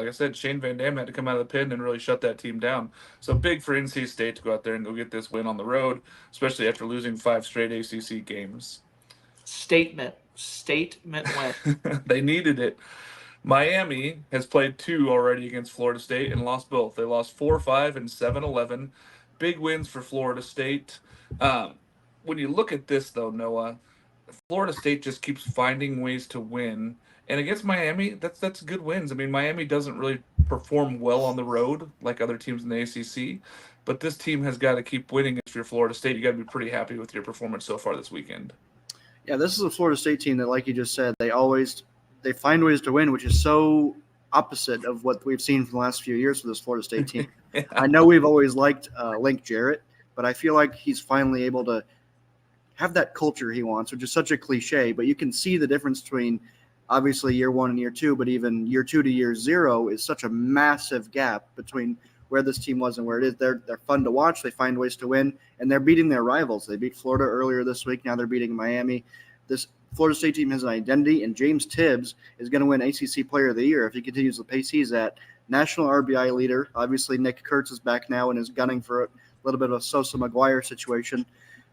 Like I said, Shane Van Dam had to come out of the pit and really shut that team down. So big for NC State to go out there and go get this win on the road, especially after losing 5 straight ACC games. Statement win. They needed it. Miami has played 2 already against Florida State and lost both. They lost 4-5 and 7-11. Big wins for Florida State. When you look at this, though, Noah, Florida State just keeps finding ways to win. And against Miami, that's good wins. I mean, Miami doesn't really perform well on the road like other teams in the ACC, but this team has got to keep winning. If you're Florida State, you got to be pretty happy with your performance so far this weekend. Yeah, this is a Florida State team that, like you just said, they find ways to win, which is so opposite of what we've seen for the last few years for this Florida State team. Yeah. I know we've always liked Link Jarrett, but I feel like he's finally able to have that culture he wants, which is such a cliche, but you can see the difference between obviously year 1 and year 2, but even year 2 to year 0 is such a massive gap between where this team was and where it is. They're fun to watch. They find ways to win, and they're beating their rivals. They beat Florida earlier this week. Now they're beating Miami. This Florida State team has an identity, and James Tibbs is going to win ACC Player of the Year if he continues the pace he's at. National RBI leader. Obviously, Nick Kurtz is back now and is gunning for a little bit of a Sosa McGuire situation,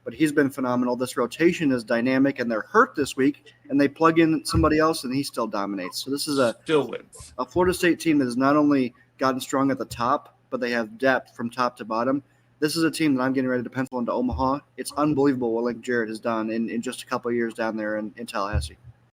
but he's been phenomenal. This rotation is dynamic, and they're hurt this week, and they plug in somebody else, and he still dominates. So this is Still wins. a Florida State team that has not only gotten strong at the top, but they have depth from top to bottom. This is a team that I'm getting ready to pencil into Omaha. It's unbelievable what Link Jarrett has done in just a couple of years down there in Tallahassee.